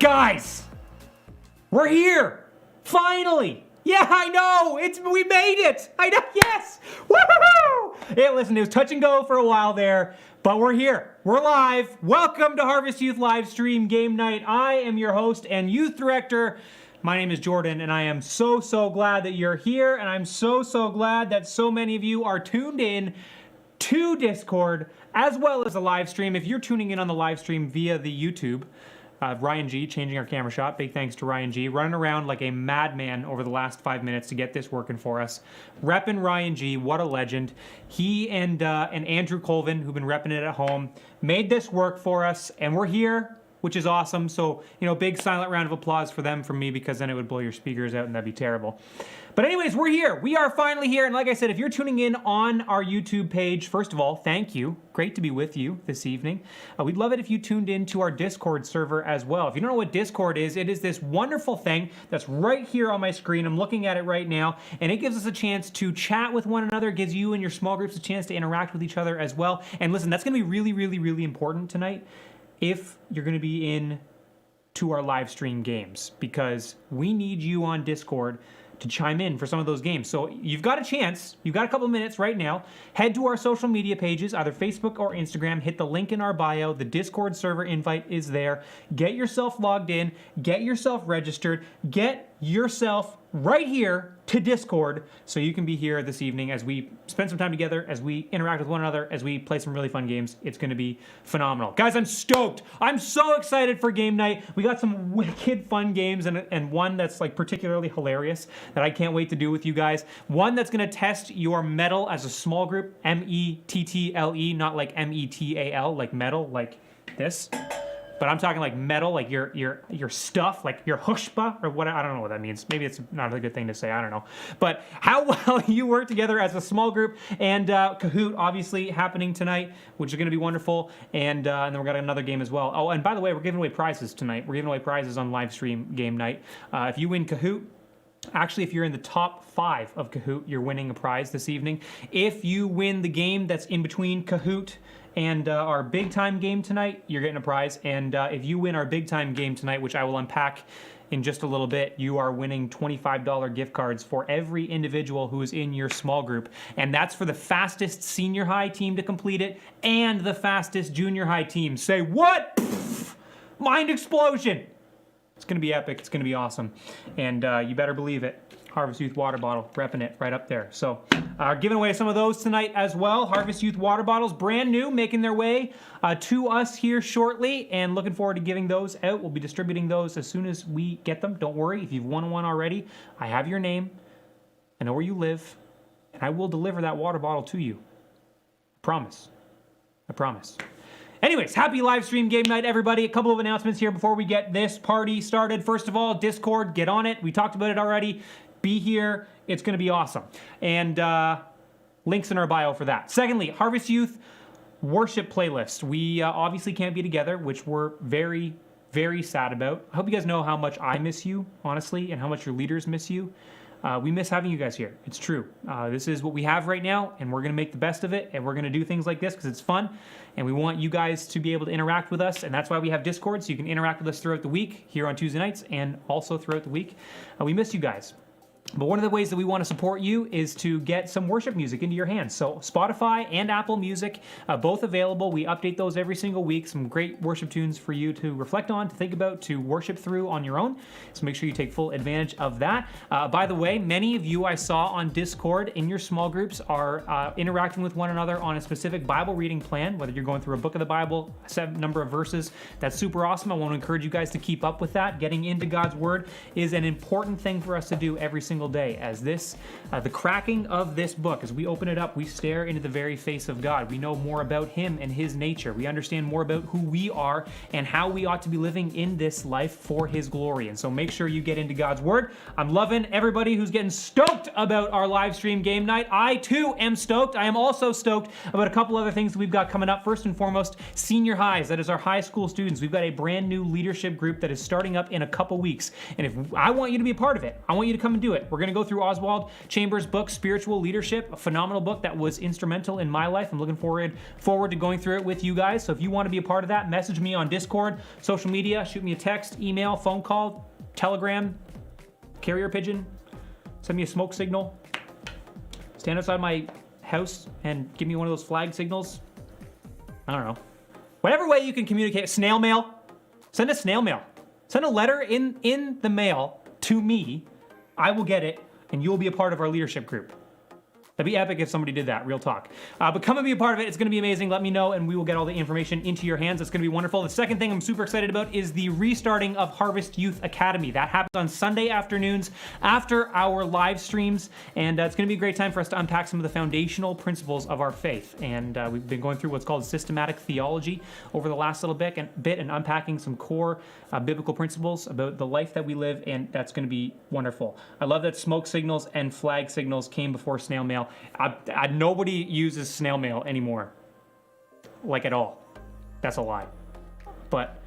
Guys, we're here. Finally. Yeah, I know. We made it. I know. Yes. Woohoo! Hey, listen, it was touch and go for a while there, but we're here. We're live. Welcome to Harvest Youth Live Stream Game Night. I am your host and youth director. My name is Jordan, and I am so glad that you're here, and I'm so glad that so many of you are tuned in to Discord as well as the live stream. If you're tuning in on the live stream via the YouTube, Ryan G changing our camera shot. Big thanks to Ryan G. Running around like a madman over the last 5 minutes to get this working for us. Repping Ryan G. What a legend. He and Andrew Colvin, who've been repping it at home, made this work for us, and we're here, which is awesome. So, big silent round of applause for them from me, because then it would blow your speakers out and that'd be terrible. But anyways, we're here. We are finally here. And like I said, if you're tuning in on our YouTube page, first of all, thank you. Great to be with you this evening. We'd love it if you tuned in to our Discord server as well. If you don't know what Discord is, it is this wonderful thing that's right here on my screen. I'm looking at it right now, and it gives us a chance to chat with one another. It gives you and your small groups a chance to interact with each other as well. And listen, that's going to be really important tonight if you're going to be in to our live stream games, because we need you on Discord to chime in for some of those games. So you've got a chance, you've got a couple minutes right now. Head to our social media pages, either Facebook or Instagram, hit the link in our bio. The Discord server invite is there. Get yourself logged in, get yourself registered, get yourself right here to Discord so you can be here this evening as we spend some time together, as we interact with one another, as we play some really fun games. It's going to be phenomenal. Guys, I'm stoked. I'm so excited for game night. We got some wicked fun games and one that's like particularly hilarious that I can't wait to do with you guys. One that's going to test your mettle as a small group, M-E-T-T-L-E, not like M-E-T-A-L, like metal, like this. But I'm talking like metal, like your stuff, like your chushpah, or what, I don't know what that means. Maybe it's not a good thing to say, I don't know. But how well you work together as a small group, and Kahoot obviously happening tonight, which is going to be wonderful, and then we've got another game as well. Oh, and by the way, we're giving away prizes tonight. We're giving away prizes on live stream game night. If you win Kahoot, actually, if you're in the top 5 of Kahoot, you're winning a prize this evening. If you win the game that's in between Kahoot and our big time game tonight, you're getting a prize. And if you win our big time game tonight, which I will unpack in just a little bit, you are winning $25 gift cards for every individual who is in your small group. And that's for the fastest senior high team to complete it and the fastest junior high team. Say what? Pfft, mind explosion. It's going to be epic. It's going to be awesome. And you better believe it. Harvest Youth water bottle, repping it right up there. So giving away some of those tonight as well. Harvest Youth water bottles, brand new, making their way to us here shortly, and looking forward to giving those out. We'll be distributing those as soon as we get them. Don't worry, if you've won one already, I have your name, I know where you live, and I will deliver that water bottle to you. Promise. I promise. Anyways, happy live stream game night, everybody. A couple of announcements here before we get this party started. First of all, Discord, get on it. We talked about it already. Be here. It's going to be awesome. And links in our bio for that. Secondly, Harvest Youth worship playlist. We obviously can't be together, which we're very sad about. I hope you guys know how much I miss you, honestly, and how much your leaders miss you. We miss having you guys here. It's true. This is what we have right now, and we're going to make the best of it, and we're going to do things like this because it's fun, and we want you guys to be able to interact with us, and that's why we have Discord, so you can interact with us throughout the week here on Tuesday nights and also throughout the week. We miss you guys. But one of the ways that we want to support you is to get some worship music into your hands. So Spotify and Apple Music, both available. We update those every single week. Some great worship tunes for you to reflect on, to think about, to worship through on your own. So make sure you take full advantage of that. By the way, many of you I saw on Discord in your small groups are interacting with one another on a specific Bible reading plan, whether you're going through a book of the Bible, a set number of verses. That's super awesome. I want to encourage you guys to keep up with that. Getting into God's Word is an important thing for us to do every single day. As this, the cracking of this book, as we open it up, we stare into the very face of God. We know more about Him and His nature. We understand more about who we are and how we ought to be living in this life for His glory. And so make sure you get into God's Word. I'm loving everybody who's getting stoked about our live stream game night. I too am stoked. I am also stoked about a couple other things that we've got coming up. First and foremost, senior highs. That is our high school students. We've got a brand new leadership group that is starting up in a couple weeks. And if I want you to be a part of it, I want you to come and do it. it. We're going to go through Oswald Chambers' book, Spiritual Leadership, a phenomenal book that was instrumental in my life. I'm looking forward to going through it with you guys. So if you want to be a part of that, message me on Discord, social media, shoot me a text, email, phone call, Telegram, carrier pigeon, send me a smoke signal, stand outside my house and give me one of those flag signals. I don't know. Whatever way you can communicate, snail mail, send a snail mail. Send a letter in the mail to me. I will get it, and you'll be a part of our leadership group. That'd be epic if somebody did that, real talk. But come and be a part of it. It's going to be amazing. Let me know, and we will get all the information into your hands. It's going to be wonderful. The second thing I'm super excited about is the restarting of Harvest Youth Academy. That happens on Sunday afternoons after our live streams, and it's going to be a great time for us to unpack some of the foundational principles of our faith. And we've been going through what's called systematic theology over the last little bit and unpacking some core biblical principles about the life that we live, and that's going to be wonderful. I love that smoke signals and flag signals came before snail mail. Nobody uses snail mail anymore, like at all. That's a lie. But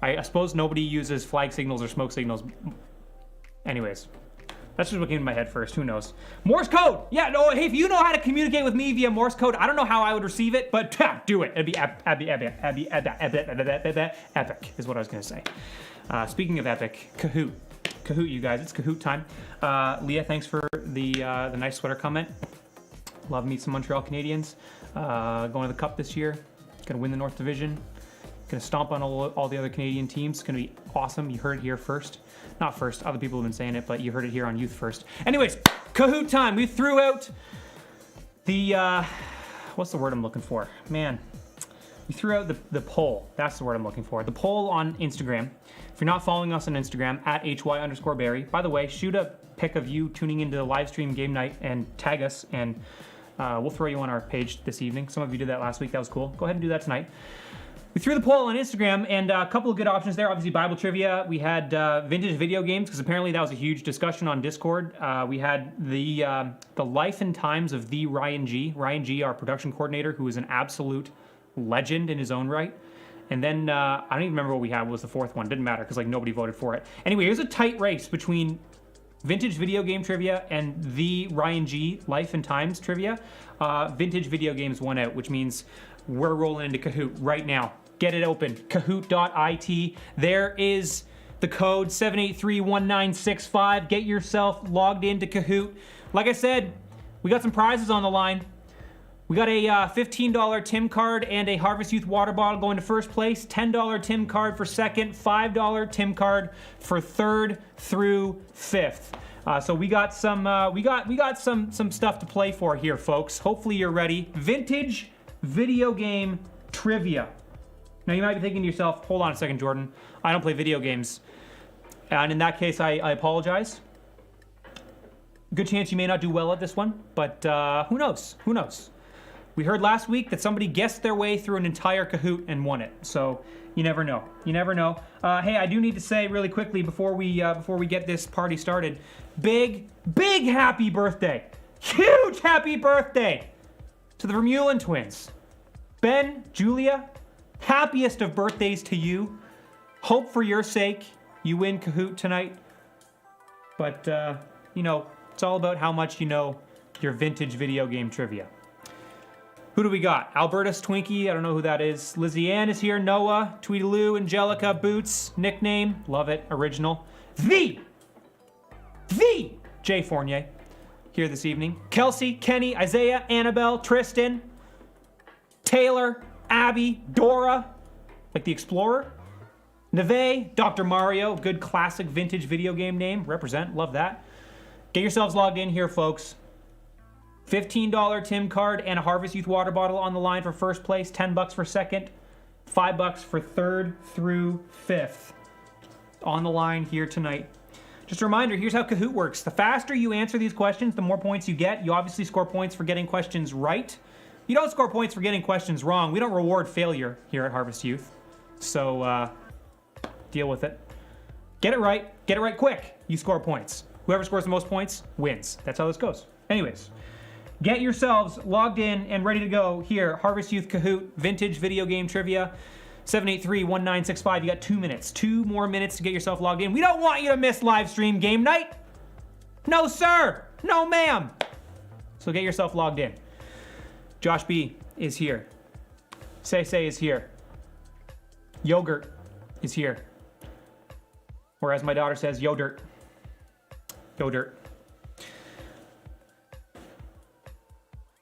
I suppose nobody uses flag signals or smoke signals. Anyways, that's just what came to my head first. Who knows? Morse code. Yeah, no. Hey, if you know how to communicate with me via Morse code, I don't know how I would receive it, but do it. It'd be epic, is what I was gonna say. Speaking of epic, Kahoot. Kahoot, you guys, it's Kahoot time. Leah, thanks for the nice sweater comment. Love meet some Montreal Canadiens. Going to the Cup this year. Gonna win the North Division. Gonna stomp on all the other Canadian teams. It's gonna be awesome. You heard it here first. Not first, other people have been saying it, but you heard it here on Youth First. Anyways, Kahoot time. We threw out the, what's the word I'm looking for? Man, we threw out the poll. That's the word I'm looking for. The poll on Instagram. If you're not following us on Instagram, at @HY_Barry. By the way, shoot a pic of you tuning into the live stream game night and tag us, and we'll throw you on our page this evening. Some of you did that last week. That was cool. Go ahead and do that tonight. We threw the poll on Instagram, and a couple of good options there. Obviously, Bible trivia. We had vintage video games, because apparently that was a huge discussion on Discord. We had the life and times of the Ryan G. Ryan G, our production coordinator, who is an absolute legend in his own right. And then, I don't even remember what we had. What was the fourth one? Didn't matter, because like nobody voted for it. Anyway, it was a tight race between vintage video game trivia and the Ryan G life and times trivia. Vintage video games won out, which means we're rolling into Kahoot right now. Get it open, kahoot.it. There is the code 7831965. Get yourself logged into Kahoot. Like I said, we got some prizes on the line. We got a $15 Tim card and a Harvest Youth water bottle going to first place. $10 Tim card for second. $5 Tim card for third through fifth. So we got some some stuff to play for here, folks. Hopefully you're ready. Vintage video game trivia. Now you might be thinking to yourself, hold on a second, Jordan. I don't play video games. And in that case, I apologize. Good chance you may not do well at this one, but who knows? Who knows? We heard last week that somebody guessed their way through an entire Kahoot and won it. So you never know. You never know. Hey, I do need to say really quickly before we get this party started, big happy birthday, huge happy birthday to the Vermeulen twins, Ben, Julia. Happiest of birthdays to you. Hope for your sake you win Kahoot tonight. But you know, it's all about how much you know your vintage video game trivia. Who do we got? Albertus Twinkie, I don't know who that is. Lizzie Ann is here. Noah, Tweedaloo, Angelica, Boots, nickname, love it, original. The Jay Fournier here this evening. Kelsey, Kenny, Isaiah, Annabelle, Tristan, Taylor, Abby, Dora, like the Explorer. Neve, Dr. Mario, good classic vintage video game name. Represent, love that. Get yourselves logged in here, folks. $15 Tim card and a Harvest Youth water bottle on the line for first place, $10 for second, $5 for third through fifth. On the line here tonight. Just a reminder, here's how Kahoot works. The faster you answer these questions, the more points you get. You obviously score points for getting questions right. You don't score points for getting questions wrong. We don't reward failure here at Harvest Youth. So deal with it. Get it right quick. You score points. Whoever scores the most points wins. That's how this goes. Anyways. Get yourselves logged in and ready to go here. Harvest Youth Kahoot, vintage video game trivia, 783-1965. You got 2 minutes. 2 more minutes to get yourself logged in. We don't want you to miss live stream game night. No, sir. No, ma'am. So get yourself logged in. Josh B is here. Say is here. Yogurt is here. Or as my daughter says, yo-dirt. Yo-dirt.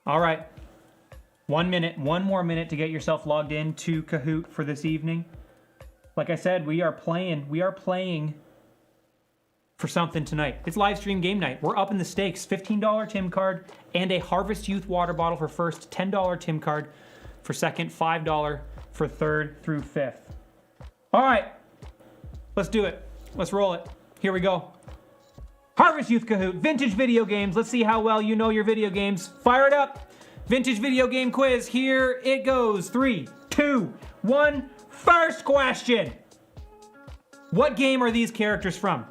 All right. 1 minute, one more minute to get yourself logged in to Kahoot for this evening. Like I said, we are playing for something tonight. It's live stream game night. We're up in the stakes. $15 Tim card and a Harvest Youth water bottle for first, $10 Tim card for second, $5 for third through fifth. All right, let's do it. Let's roll it. Here we go. Harvest Youth Kahoot, vintage video games. Let's see how well you know your video games. Fire it up. Vintage video game quiz. Here it goes. 3, 2, 1. First question. What game are these characters from?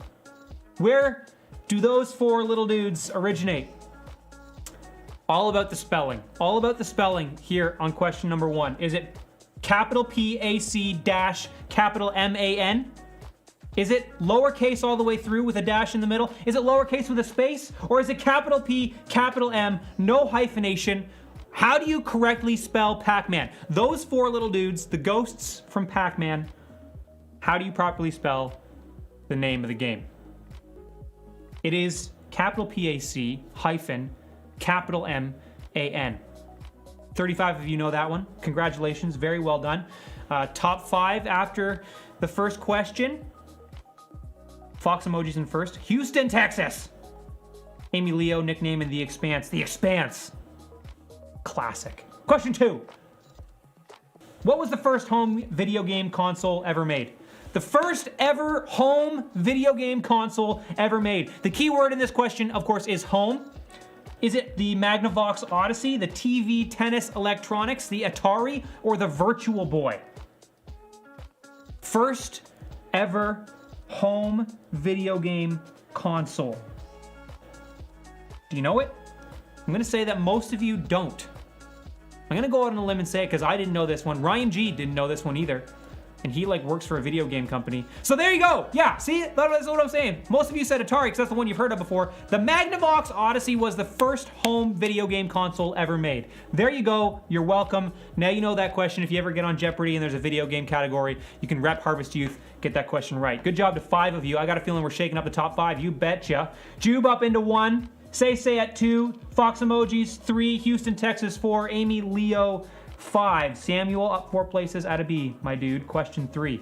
Where do those 4 little dudes originate? All about the spelling. All about the spelling here on question number 1. Is it capital P-A-C dash capital M-A-N? Is it lowercase all the way through with a dash in the middle? Is it lowercase with a space? Or is it capital P, capital M, no hyphenation? How do you correctly spell Pac-Man? Those 4 little dudes, the ghosts from Pac-Man, how do you properly spell the name of the game? It is capital P-A-C hyphen capital M-A-N. 35 of you know that one. Congratulations, very well done. Top 5 after the first question. Fox emojis in first. Houston, Texas. Amy Leo, nickname in The Expanse. The Expanse. Classic. Question 2. What was the first home video game console ever made? The first ever home video game console ever made. The key word in this question, of course, is home. Is it the Magnavox Odyssey, the TV Tennis Electronics, the Atari, or the Virtual Boy? First ever home video game console. Do you know it? I'm gonna say that most of you don't. I'm gonna go out on a limb and say it because I didn't know this one. Ryan G didn't know this one either. And he works for a video game company. So there you go. Yeah, see, that's what I'm saying. Most of you said Atari because that's the one you've heard of before. The Magnavox Odyssey was the first home video game console ever made. There you go. You're welcome. Now you know that question. If you ever get on Jeopardy and there's a video game category, you can rep Harvest Youth, get that question right. Good job to 5 of you. I got a feeling we're shaking up the top 5. You betcha. Jube up into 1. Say at 2. Fox emojis 3. Houston, Texas 4. Amy Leo 5. Samuel up 4 places out of B, my dude. Question 3.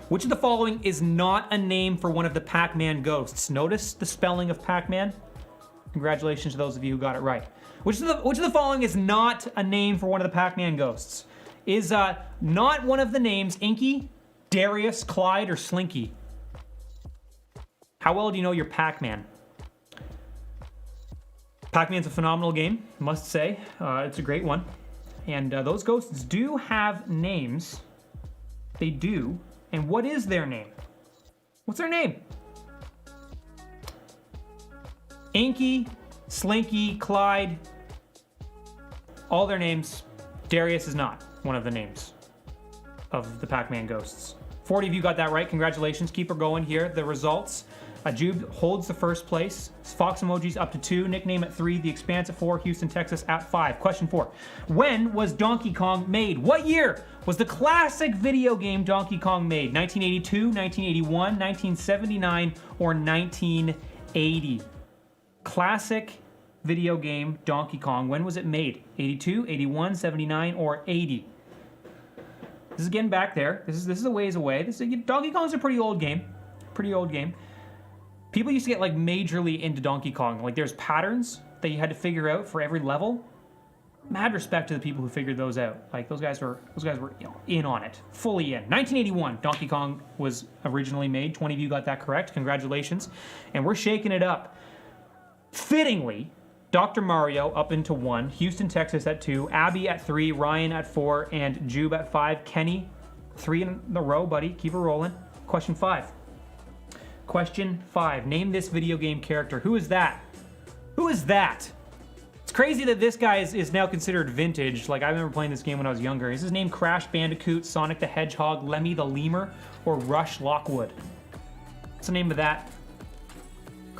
Which of the following is not a name for one of the Pac-Man ghosts? Notice the spelling of Pac-Man. Congratulations to those of you who got it right. Which of the following is not a name for one of the Pac-Man ghosts? Is not one of the names Inky, Darius, Clyde, or Slinky? How well do you know your Pac-Man? Pac-Man's a phenomenal game, must say. It's a great one. And those ghosts do have names. They do. And what is their name? What's their name? Inky, Slinky, Clyde. All their names. Darius is not one of the names of the Pac-Man ghosts. 40 of you got that right. Congratulations. Keep her going here. The results. Jube holds the first place. Fox emojis up to 2. Nickname at 3. The Expanse at 4. Houston, Texas at 5. Question 4. When was Donkey Kong made? What year was the classic video game Donkey Kong made? 1982, 1981, 1979, or 1980? Classic video game Donkey Kong. When was it made? 82, 81, 79, or 80? This is getting back there. This is a ways away. Donkey Kong's a pretty old game. Pretty old game. People used to get majorly into Donkey Kong. There's patterns that you had to figure out for every level. Mad respect to the people who figured those out. Those guys were in on it, fully in. 1981, Donkey Kong was originally made. 20 of you got that correct. Congratulations. And we're shaking it up. Fittingly, Dr. Mario up into 1, Houston, Texas at 2, Abby at 3, Ryan at 4, and Jube at 5. Kenny, 3 in a row, buddy. Keep it rolling. Question 5. Question 5. Name this video game character. Who is that? Who is that? It's crazy that this guy is now considered vintage. I remember playing this game when I was younger. Is his name Crash Bandicoot, Sonic the Hedgehog, Lemmy the Lemur, or Rush Lockwood? What's the name of that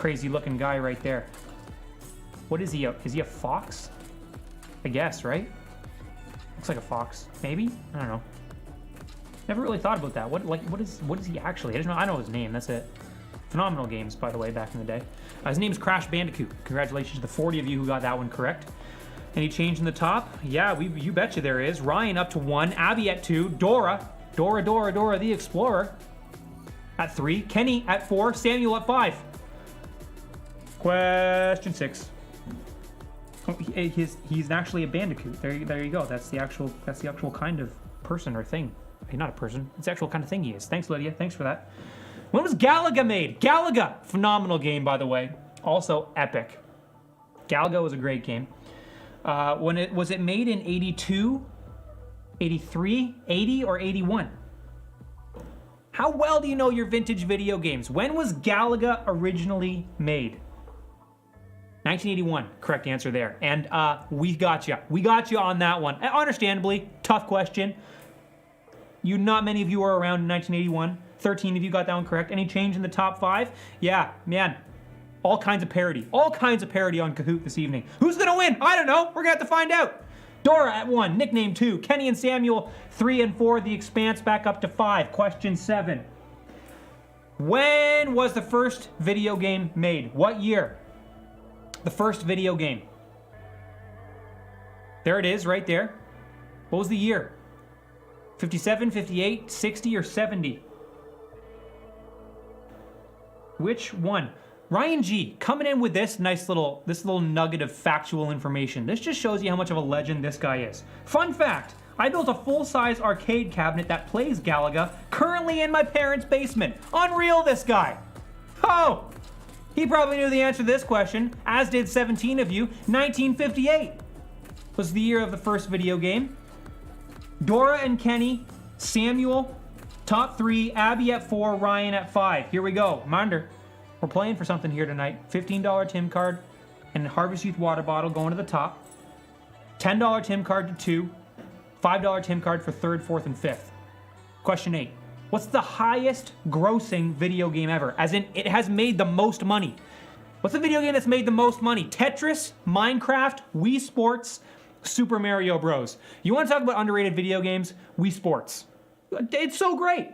Crazy looking guy right there. What is he? Is he a fox? I guess, right? Looks like a fox. Maybe? I don't know. Never really thought about that. What is he actually? I know his name. That's it. Phenomenal games, by the way, back in the day. His name is Crash Bandicoot. Congratulations to the 40 of you who got that one correct. Any change in the top? Yeah, you betcha there is. Ryan up to 1, Abby at 2, Dora the Explorer at 3, Kenny at 4, Samuel at 5. Question 6. Oh, he's actually a bandicoot. There you go. That's the actual kind of person or thing. He's not a person. It's the actual kind of thing he is. Thanks, Lydia. Thanks for that. When was Galaga made? Galaga! Phenomenal game, by the way. Also epic. Galaga was a great game. Was it made in 82, 83, 80, or 81? How well do you know your vintage video games? When was Galaga originally made? 1981, correct answer there. And we got you. We got you on that one. Understandably, tough question. Not many of you were around in 1981. 13 of you got that one correct. Any change in the top 5? Yeah, man. All kinds of parody. All kinds of parody on Kahoot this evening. Who's gonna win? I don't know. We're gonna have to find out. Dora at 1, nickname 2, Kenny and Samuel 3 and 4, The Expanse back up to 5. Question 7. When was the first video game made? What year? The first video game. There it is, right there. What was the year? 57, 58, 60, or 70? Which one? Ryan G coming in with this little nugget of factual information. This just shows you how much of a legend this guy is. Fun fact, I built a full-size arcade cabinet that plays Galaga currently in my parents' basement. Unreal, this guy. Oh, he probably knew the answer to this question, as did 17 of you. 1958 was the year of the first video game. Dora and Kenny, Samuel, top 3, Abby at 4, Ryan at 5. Here we go. Reminder, we're playing for something here tonight. $15 Tim card and Harvest Youth water bottle going to the top. $10 Tim card to 2. $5 Tim card for 3rd, 4th, and 5th. Question 8. What's the highest grossing video game ever? As in, it has made the most money. What's the video game that's made the most money? Tetris, Minecraft, Wii Sports, Super Mario Bros. You want to talk about underrated video games? Wii Sports. It's so great.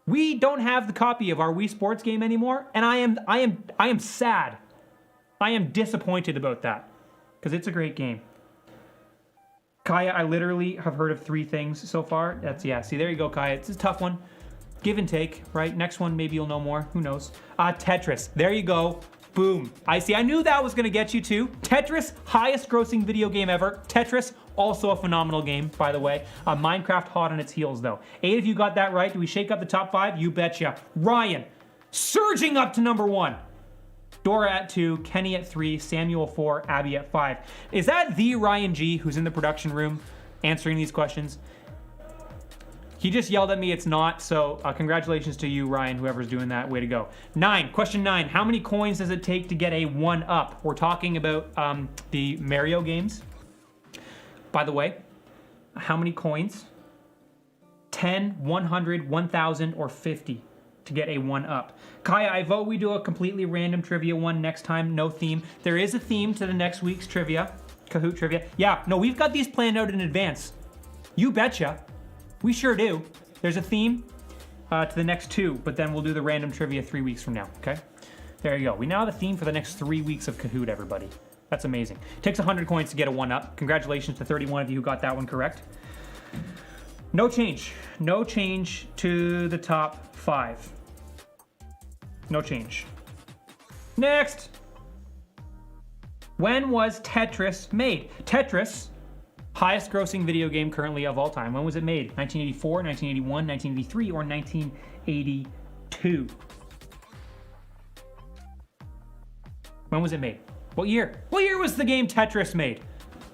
We don't have the copy of our Wii Sports game anymore, and I am sad. I am disappointed about that because it's a great game. Kaya, I literally have heard of 3 things so far. See, there you go, Kaya. It's a tough one. Give and take, right? Next one, maybe you'll know more. Who knows? Tetris. There you go. Boom. I knew that was going to get you too. Tetris, highest grossing video game ever. Tetris, also a phenomenal game, by the way. Minecraft hot on its heels, though. 8 of you got that right. Do we shake up the top 5? You betcha. Ryan, surging up to number 1. Dora at 2, Kenny at 3, Samuel 4, Abby at 5. Is that the Ryan G who's in the production room answering these questions? He just yelled at me it's not, so congratulations to you, Ryan, whoever's doing that. Way to go. 9, question 9. How many coins does it take to get a 1-up? We're talking about the Mario games. By the way, how many coins? 10, 100, 1,000, or 50 to get a 1-up. Kaya, I vote we do a completely random trivia one next time, no theme. There is a theme to the next week's trivia, Kahoot trivia. Yeah, no, we've got these planned out in advance. You betcha. We sure do. There's a theme to the next 2, but then we'll do the random trivia 3 weeks from now, okay? There you go. We now have a theme for the next 3 weeks of Kahoot, everybody. That's amazing. Takes 100 coins to get a 1-up. Congratulations to 31 of you who got that one correct. No change. No change to the top 5. No change. Next. When was Tetris made? Tetris, highest grossing video game currently of all time. When was it made? 1984, 1981, 1983, or 1982? When was it made? What year? What year was the game Tetris made?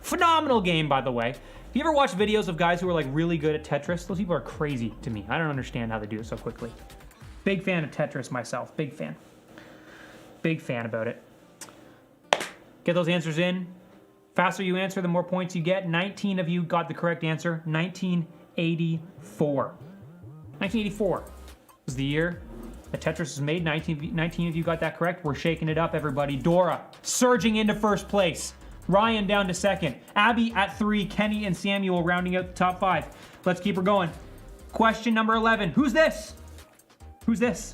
Phenomenal game, by the way. Have you ever watched videos of guys who are like really good at Tetris? Those people are crazy to me. I don't understand how they do it so quickly. Big fan of Tetris myself. Big fan. Big fan about it. Get those answers in. Faster you answer, the more points you get. 19 of you got the correct answer. 1984. 1984 was the year The Tetris was made. 19 of you got that correct. We're shaking it up, everybody. Dora surging into first place. Ryan down to second. Abby at 3. Kenny and Samuel rounding out the top 5. Let's keep her going. Question number 11. Who's this? Who's this?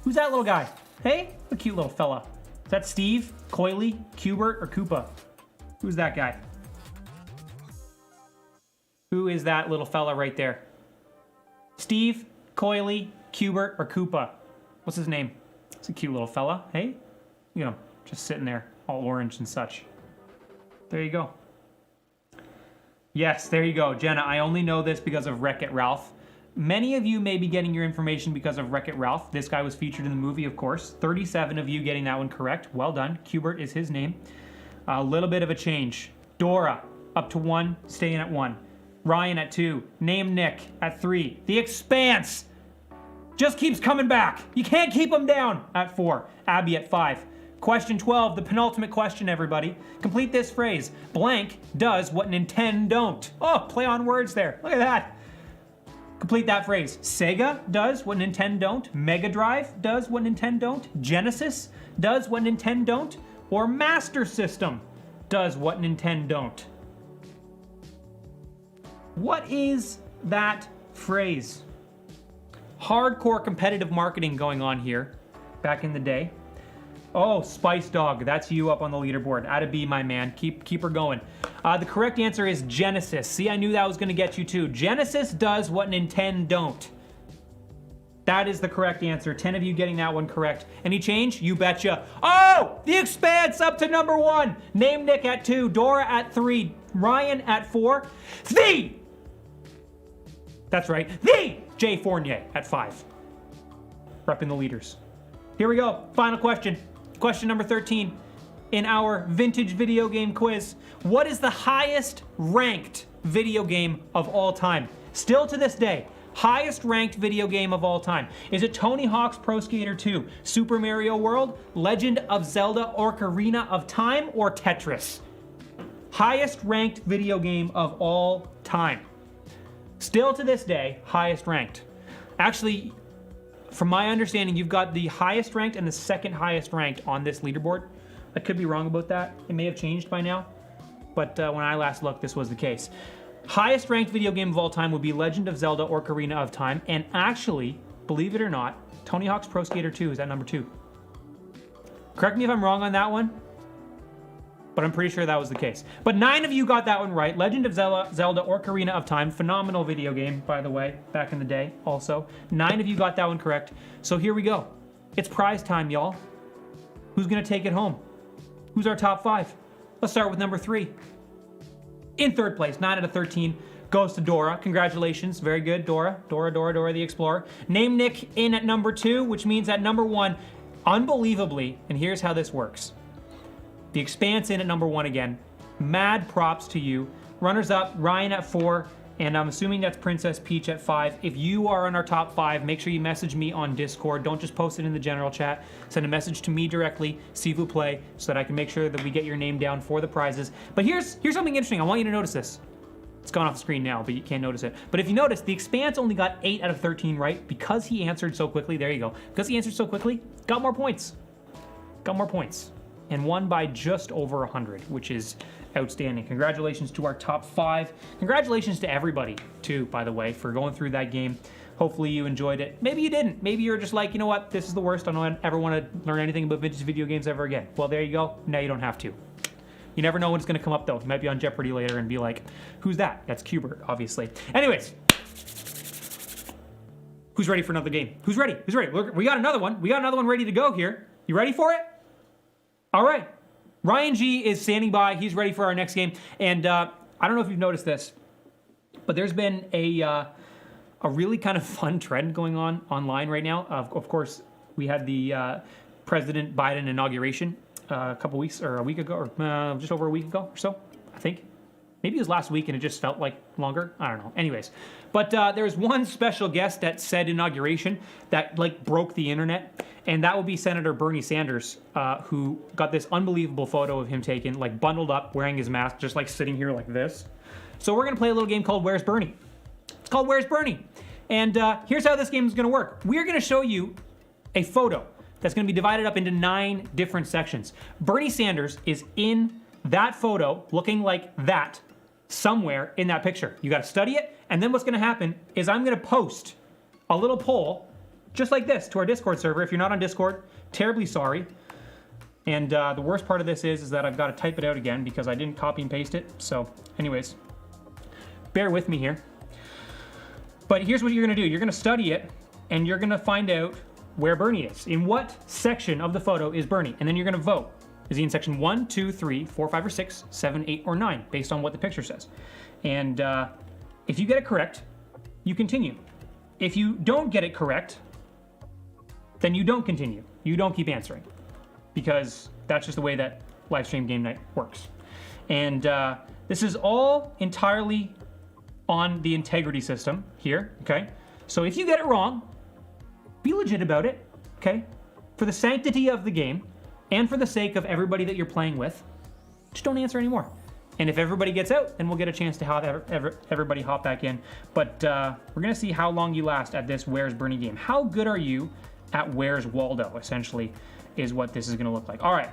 Who's that little guy? Hey, a cute little fella. Is that Steve, Coily, Cubert, or Koopa? Who's that guy? Who is that little fella right there? Steve, Coily, Cubert, or Koopa? What's his name? It's a cute little fella. Hey, you know, just sitting there, all orange and such. There you go. Yes, there you go. Jenna, I only know this because of Wreck-It Ralph. Many of you may be getting your information because of Wreck-It Ralph. This guy was featured in the movie, of course. 37 of you getting that one correct. Well done. Cubert is his name. A little bit of a change. Dora, up to 1, staying at 1. Ryan at 2. Name Nick at 3. The Expanse just keeps coming back. You can't keep him down at 4. Abby at 5. Question 12, the penultimate question, everybody. Complete this phrase. Blank does what Nintendo don't. Oh, play on words there. Look at that. Complete that phrase. Sega does what Nintendo don't. Mega Drive does what Nintendo don't. Genesis does what Nintendo don't. Or Master System does what Nintendo don't. What is that phrase? Hardcore competitive marketing going on here back in the day. Oh, Spice Dog, that's you up on the leaderboard. Atta B, my man. Keep her going. The correct answer is Genesis. See, I knew that was going to get you too. Genesis does what Nintendo don't. That is the correct answer. 10 of you getting that one correct. Any change? You betcha. Oh, The Expanse up to number 1. Name Nick at 2. Dora at 3. Ryan at 4. That's right. The Jay Fournier at 5. Repping the leaders. Here we go. Final question. Question number 13. In our vintage video game quiz, what is the highest ranked video game of all time? Still to this day, highest ranked video game of all time. Is it Tony Hawk's Pro Skater 2, Super Mario World, Legend of Zelda Ocarina of Time, or Tetris? Highest ranked video game of all time. Still to this day, highest ranked. Actually, from my understanding, you've got the highest ranked and the second highest ranked on this leaderboard. I could be wrong about that. It may have changed by now, but when I last looked, this was the case. Highest ranked video game of all time would be Legend of Zelda Ocarina of Time, and actually, believe it or not, Tony Hawk's Pro Skater 2 is at number 2. Correct me if I'm wrong on that one, but I'm pretty sure that was the case. But 9 of you got that one right. Legend of Zelda Ocarina of Time, phenomenal video game, by the way, back in the day also. 9 of you got that one correct. So here we go. It's prize time, y'all. Who's gonna take it home? Who's our top 5? Let's start with number 3. In third place, 9 out of 13, goes to Dora. Congratulations, very good, Dora. Dora the Explorer. Name Nick in at number 2, which means at number 1, unbelievably, and here's how this works. The Expanse in at number 1 again. Mad props to you. Runners up, Ryan at 4, and I'm assuming that's Princess Peach at 5. If you are in our top 5, make sure you message me on Discord. Don't just post it in the general chat. Send a message to me directly, s'il vous plaît, so that I can make sure that we get your name down for the prizes. But here's something interesting. I want you to notice this. It's gone off the screen now, but you can't notice it. But if you notice, The Expanse only got 8 out of 13 right because he answered so quickly. There you go. Because he answered so quickly, got more points. Got more points. And won by just over 100, which is outstanding. Congratulations to our top 5. Congratulations to everybody, too, by the way, for going through that game. Hopefully you enjoyed it. Maybe you didn't. Maybe you're just like, you know what, this is the worst. I don't ever want to learn anything about vintage video games ever again. Well, there you go. Now you don't have to. You never know when it's going to come up, though. You might be on Jeopardy later and be like, who's that? That's Cubert, obviously. Anyways. Who's ready for another game? Who's ready? Who's ready? We got another one. We got another one ready to go here. You ready for it? All right. Ryan G is standing by. He's ready for our next game. And I don't know if you've noticed this, but there's been a really kind of fun trend going on online right now. Of course, we had the President Biden inauguration a couple weeks or a week ago, or just over a week ago or so, I think. Maybe it was last week and it just felt like longer. I don't know. Anyways, but there was one special guest at said inauguration that like broke the internet, and that would be Senator Bernie Sanders, who got this unbelievable photo of him taken, like bundled up, wearing his mask, just like sitting here like this. So we're gonna play a little game called Where's Bernie? It's called Where's Bernie? And here's how this game is going to work. We're going to show you a photo that's going to be divided up into 9 different sections. Bernie Sanders is in that photo looking like that somewhere in that picture. You got to study it, and then what's going to happen is I'm going to post a little poll just like this to our Discord server. If you're not on Discord, terribly sorry. And the worst part of this is that I've got to type it out again because I didn't copy and paste it. So anyways, bear with me here. But here's what you're going to do. You're going to study it, and you're going to find out where Bernie is. In what section of the photo is Bernie? And then you're going to vote. Is he in section 1, 2, 3, 4, 5, or 6, 7, 8, or 9, based on what the picture says? And if you get it correct, you continue. If you don't get it correct, then you don't continue. You don't keep answering, because that's just the way that live stream game night works. And this is all entirely on the integrity system here, okay? So if you get it wrong, be legit about it, okay? For the sanctity of the game and for the sake of everybody that you're playing with, just don't answer anymore. And if everybody gets out, then we'll get a chance to have everybody hop back in. But we're gonna see how long you last at this Where's Bernie game. How good are you at Where's Waldo, essentially, is what this is gonna look like. All right,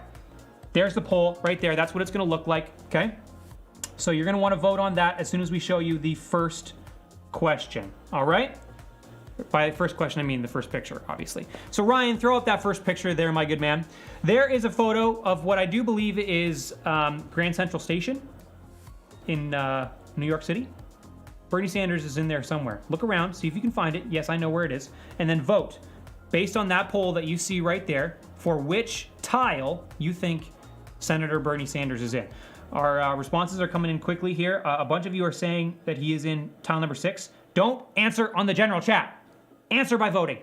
there's the poll right there. That's what it's gonna look like, okay? So you're gonna wanna vote on that as soon as we show you the first question, all right? By first question, I mean the first picture, obviously. So Ryan, throw up that first picture there, my good man. There is a photo of what I do believe is Grand Central Station in New York City. Bernie Sanders is in there somewhere. Look around, see if you can find it. Yes, I know where it is. And then vote based on that poll that you see right there for which tile you think Senator Bernie Sanders is in. Our responses are coming in quickly here. A bunch of you are saying that he is in tile number 6. Don't answer on the general chat. Answer by voting.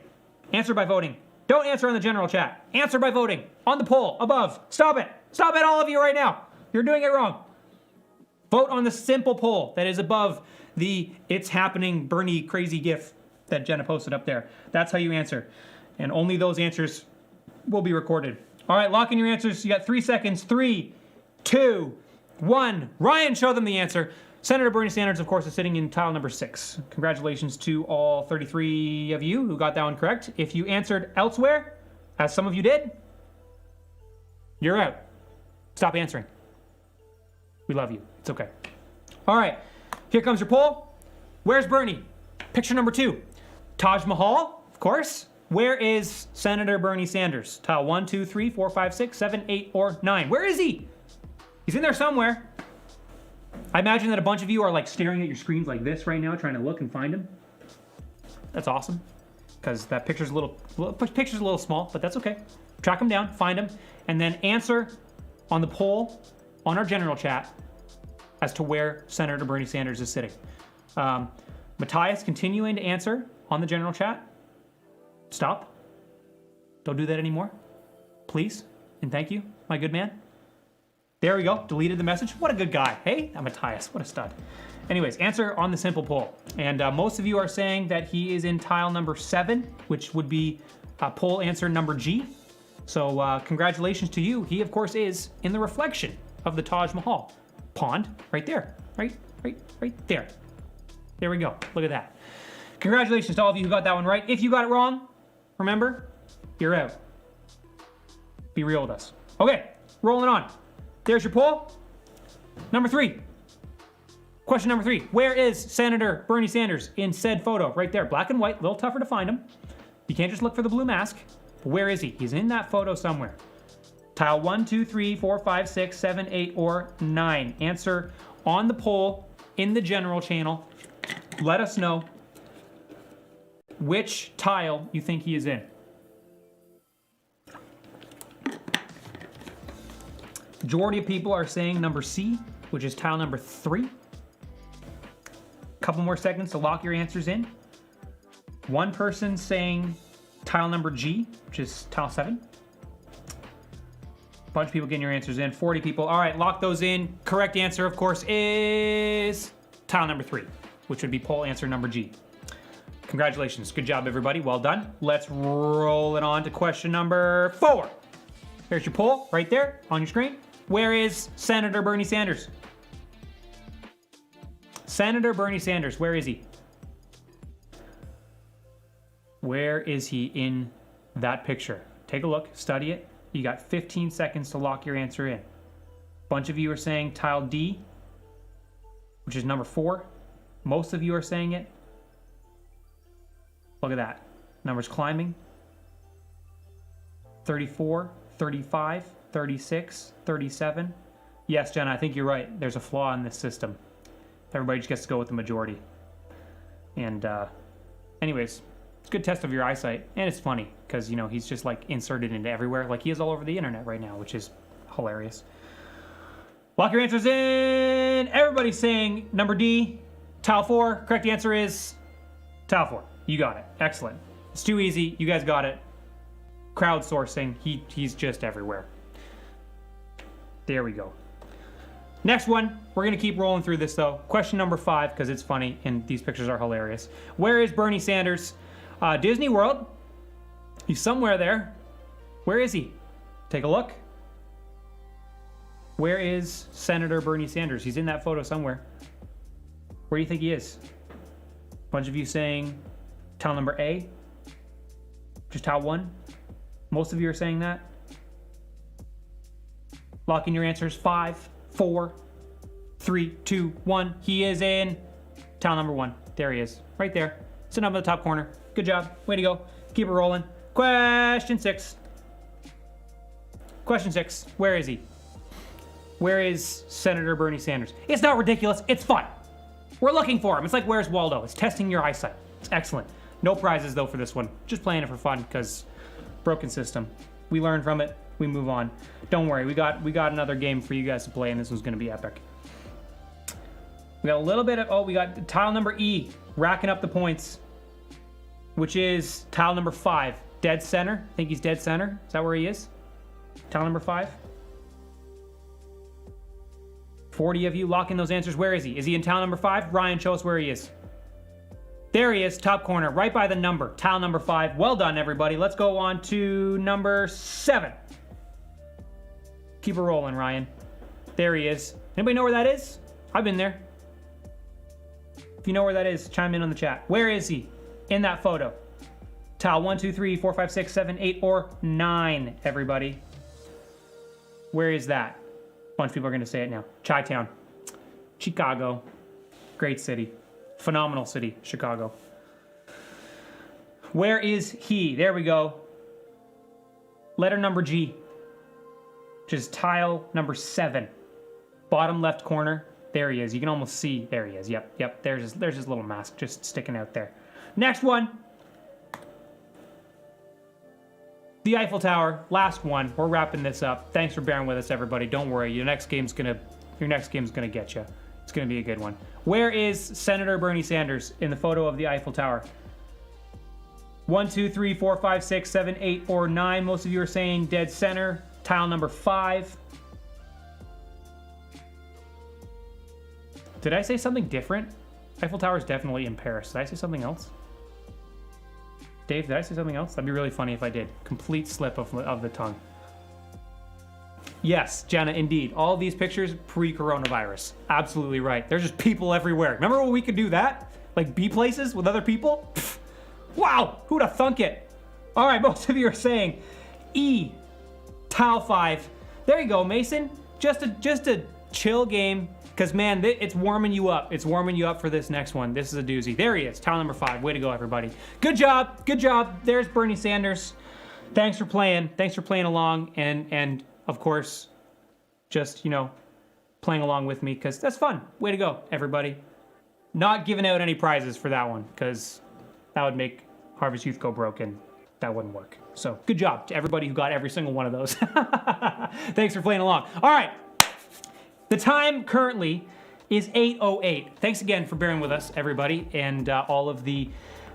Answer by voting. Don't answer on the general chat. Answer by voting. On the poll above. Stop it. Stop it, all of you right now. You're doing it wrong. Vote on the simple poll that is above the It's Happening Bernie crazy gif that Jenna posted up there. That's how you answer. And only those answers will be recorded. All right, lock in your answers. You got 3 seconds. 3, 2, 1. Ryan, show them the answer. Senator Bernie Sanders, of course, is sitting in tile number 6. Congratulations to all 33 of you who got that one correct. If you answered elsewhere, as some of you did, you're out. Stop answering. We love you. It's okay. All right, here comes your poll. Where's Bernie? Picture number 2. Taj Mahal, of course. Where is Senator Bernie Sanders? Tile 1, 2, 3, 4, 5, 6, 7, 8, or 9. Where is he? He's in there somewhere. I imagine that a bunch of you are like staring at your screens like this right now, trying to look and find him. That's awesome, because that picture's a little small, but that's okay. Track him down, find him, and then answer on the poll on our general chat as to where Senator Bernie Sanders is sitting. Matthias, continuing to answer on the general chat. Stop. Don't do that anymore, please, and thank you, my good man. There we go, deleted the message. What a good guy, hey? Matthias, what a stud. Anyways, answer on the simple poll. And most of you are saying that he is in tile number 7, which would be poll answer number G. So congratulations to you. He, of course, is in the reflection of the Taj Mahal pond right there, right there. There we go, look at that. Congratulations to all of you who got that one right. If you got it wrong, remember, you're out. Be real with us. Okay, rolling on. There's your poll. Number 3. Question number 3. Where is Senator Bernie Sanders in said photo? Right there, black and white, a little tougher to find him. You can't just look for the blue mask. But where is he? He's in that photo somewhere. Tile 1, 2, 3, 4, 5, 6, 7, 8, or 9. Answer on the poll in the general channel. Let us know which tile you think he is in. Majority of people are saying number C, which is tile number 3. Couple more seconds to lock your answers in. One person saying tile number G, which is tile 7. A bunch of people getting your answers in. 40 people. All right, lock those in. Correct answer, of course, is tile number 3, which would be poll answer number G. Congratulations. Good job, everybody. Well done. Let's roll it on to question number 4. There's your poll right there on your screen. Where is Senator Bernie Sanders? Senator Bernie Sanders, where is he? Where is he in that picture? Take a look, study it. You got 15 seconds to lock your answer in. Bunch of you are saying tile D, which is number 4. Most of you are saying it. Look at that. Numbers climbing. 34, 35, 36, 37. Yes, Jenna, I think you're right. There's a flaw in this system. Everybody just gets to go with the majority. And anyways, it's a good test of your eyesight. And it's funny because, you know, he's just like inserted into everywhere. Like he is all over the internet right now, which is hilarious. Lock your answers in. Everybody's saying number D, tile 4. Correct answer is tile 4. You got it. Excellent. It's too easy. You guys got it. Crowdsourcing. He's just everywhere. There we go. Next one. We're going to keep rolling through this, though. Question number 5, because it's funny, and these pictures are hilarious. Where is Bernie Sanders? Disney World. He's somewhere there. Where is he? Take a look. Where is Senator Bernie Sanders? He's in that photo somewhere. Where do you think he is? Bunch of you saying tile number A. Just tile 1. Most of you are saying that. Lock in your answers. 5, 4, 3, 2, 1. He is in tile number 1. There he is. Right there. Sitting up in the top corner. Good job. Way to go. Keep it rolling. Question 6. Question 6. Where is he? Where is Senator Bernie Sanders? It's not ridiculous. It's fun. We're looking for him. It's like Where's Waldo? It's testing your eyesight. It's excellent. No prizes, though, for this one. Just playing it for fun because broken system. We learn from it. We move on. Don't worry. We got another game for you guys to play, and this one's going to be epic. We got a little bit of... we got tile number E. Racking up the points. Which is tile number 5. Dead center. I think he's dead center. Is that where he is? Tile number 5. 40 of you lock in those answers. Where is he? Is he in tile number 5? Ryan, show us where he is. There he is, top corner, right by the number. Tile number 5. Well done, everybody. Let's go on to number 7. Keep it rolling, Ryan. There he is. Anybody know where that is? I've been there. If you know where that is, chime in on the chat. Where is he in that photo? Tile 1, 2, 3, 4, 5, 6, 7, 8, or 9, everybody. Where is that? A bunch of people are going to say it now. Chi-Town. Chicago. Great city. Phenomenal city, Chicago. Where is he? There we go. Letter number G, which is tile number 7. Bottom left corner. There he is. You can almost see. There he is. Yep. There's his little mask just sticking out there. Next one. The Eiffel Tower. Last one. We're wrapping this up. Thanks for bearing with us, everybody. Don't worry. Your next game's gonna get you. It's gonna be a good one. Where is Senator Bernie Sanders in the photo of the Eiffel Tower? 1, 2, 3, 4, 5, 6, 7, 8, or 9. Most of you are saying dead center. Tile number 5. Did I say something different? Eiffel Tower is definitely in Paris. Did I say something else? Dave, did I say something else? That'd be really funny if I did. Complete slip of the tongue. Yes, Jenna, indeed. All these pictures, pre-coronavirus. Absolutely right. There's just people everywhere. Remember when we could do that? Like be places with other people? Pfft. Wow, who'd have thunk it? All right, most of you are saying E, tile 5. There you go, Mason. Just a chill game. Because, man, it's warming you up. It's warming you up for this next one. This is a doozy. There he is, tile number 5. Way to go, everybody. Good job. Good job. There's Bernie Sanders. Thanks for playing. Thanks for playing along. And of course, just, you know, playing along with me because that's fun. Way to go, everybody. Not giving out any prizes for that one because that would make Harvest Youth go broke and that wouldn't work. So good job to everybody who got every single one of those. Thanks for playing along. All right. The time currently is 8:08. Thanks again for bearing with us, everybody, and all of the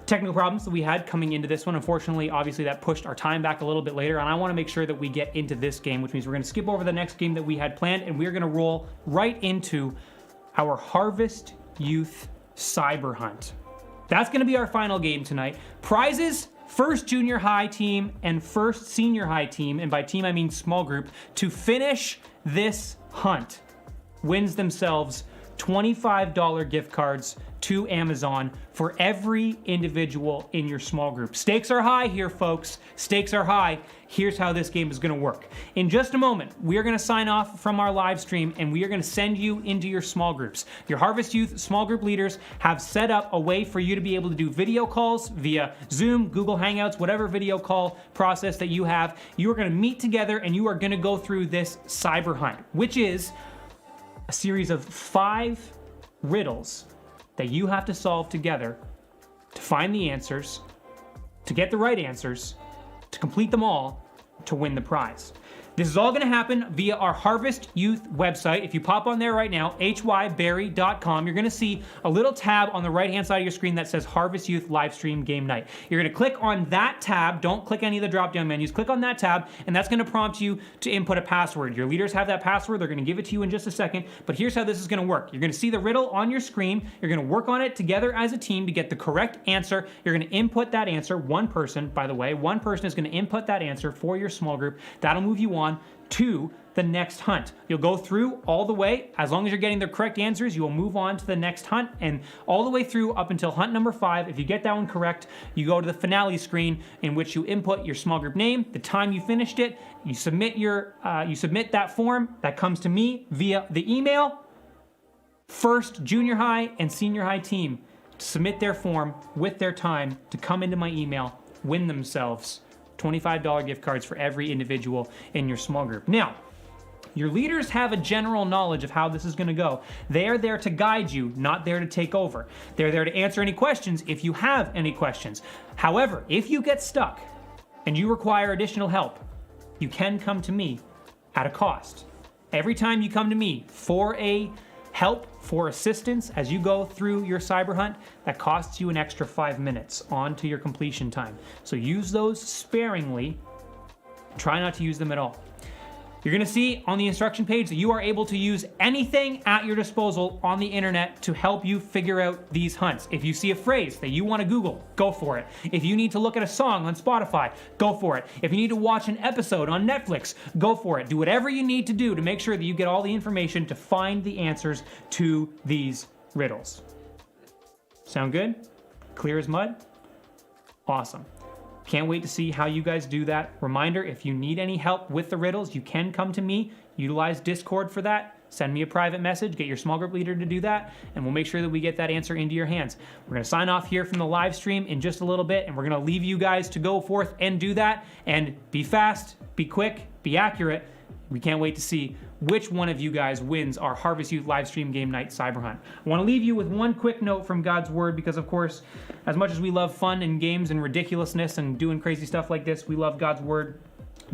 technical problems that we had coming into this one. Unfortunately, obviously, that pushed our time back a little bit later, and I want to make sure that we get into this game, which means we're going to skip over the next game that we had planned, and we're going to roll right into our Harvest Youth Cyber Hunt. That's going to be our final game tonight. Prizes, first junior high team and first senior high team, and by team I mean small group, to finish this hunt wins themselves $25 gift cards to Amazon for every individual in your small group. Stakes are high here, folks. Stakes are high. Here's how this game is going to work. In just a moment, we are going to sign off from our live stream and we are going to send you into your small groups. Your Harvest Youth small group leaders have set up a way for you to be able to do video calls via Zoom, Google Hangouts, whatever video call process that you have. You are going to meet together and you are going to go through this cyber hunt, which is a series of 5 riddles that you have to solve together to find the answers, to get the right answers, to complete them all, to win the prize. This is all going to happen via our Harvest Youth website. If you pop on there right now, hyberry.com, you're going to see a little tab on the right-hand side of your screen that says Harvest Youth Livestream Game Night. You're going to click on that tab. Don't click any of the drop-down menus. Click on that tab, and that's going to prompt you to input a password. Your leaders have that password. They're going to give it to you in just a second, but here's how this is going to work. You're going to see the riddle on your screen. You're going to work on it together as a team to get the correct answer. You're going to input that answer. One person, by the way, one person is going to input that answer for your small group. That'll move you on to the next hunt. You'll go through all the way. As long as you're getting the correct answers, you will move on to the next hunt, and all the way through up until hunt number 5. If you get that one correct, you go to the finale screen in which you input your small group name, the time you finished it, you submit that form that comes to me via the email. First junior high and senior high team to submit their form with their time to come into my email, win themselves $25 gift cards for every individual in your small group. Now, your leaders have a general knowledge of how this is going to go. They are there to guide you, not there to take over. They're there to answer any questions if you have any questions. However, if you get stuck and you require additional help, you can come to me at a cost. Every time you come to me for for assistance as you go through your cyber hunt, that costs you an extra 5 minutes onto your completion time. So use those sparingly. Try not to use them at all. You're going to see on the instruction page that you are able to use anything at your disposal on the internet to help you figure out these hunts. If you see a phrase that you want to Google, go for it. If you need to look at a song on Spotify, go for it. If you need to watch an episode on Netflix, go for it. Do whatever you need to do to make sure that you get all the information to find the answers to these riddles. Sound good? Clear as mud? Awesome. Can't wait to see how you guys do that. Reminder, if you need any help with the riddles, you can come to me. Utilize Discord for that. Send me a private message, get your small group leader to do that, and we'll make sure that we get that answer into your hands. We're going to sign off here from the live stream in just a little bit, and we're going to leave you guys to go forth and do that. And be fast, be quick, be accurate. We can't wait to see which one of you guys wins our Harvest Youth Livestream Game Night Cyber Hunt. I want to leave you with one quick note from God's Word, because of course, as much as we love fun and games and ridiculousness and doing crazy stuff like this, we love God's Word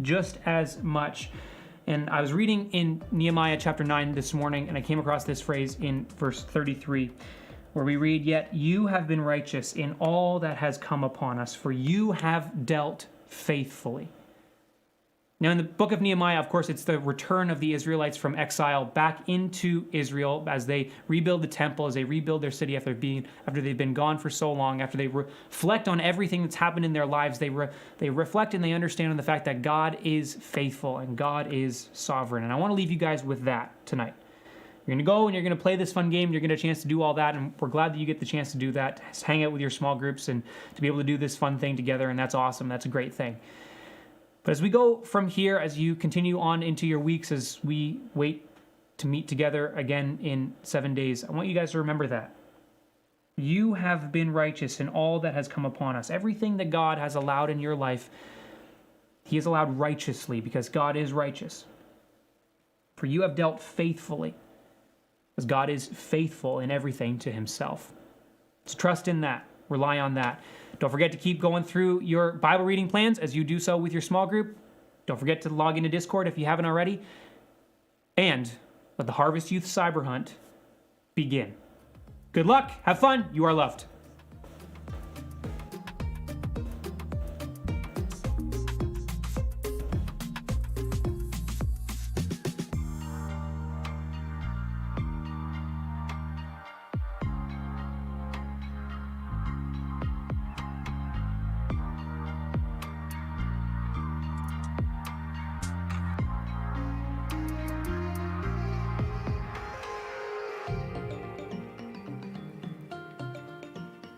just as much. And I was reading in Nehemiah chapter 9 this morning, and I came across this phrase in verse 33, where we read, "Yet you have been righteous in all that has come upon us, for you have dealt faithfully." Now, in the book of Nehemiah, of course, it's the return of the Israelites from exile back into Israel as they rebuild the temple, as they rebuild their city after they've been gone for so long, after they reflect on everything that's happened in their lives. They reflect and they understand on the fact that God is faithful and God is sovereign. And I want to leave you guys with that tonight. You're going to go and you're going to play this fun game. You're going to get a chance to do all that, and we're glad that you get the chance to do that, to hang out with your small groups and to be able to do this fun thing together, and that's awesome. That's a great thing. But as we go from here, as you continue on into your weeks, as we wait to meet together again in 7 days, I want you guys to remember that. You have been righteous in all that has come upon us. Everything that God has allowed in your life, He has allowed righteously, because God is righteous. For you have dealt faithfully, as God is faithful in everything to Himself. So trust in that. Rely on that. Don't forget to keep going through your Bible reading plans as you do so with your small group. Don't forget to log into Discord if you haven't already. And let the Harvest Youth Cyber Hunt begin. Good luck. Have fun. You are loved.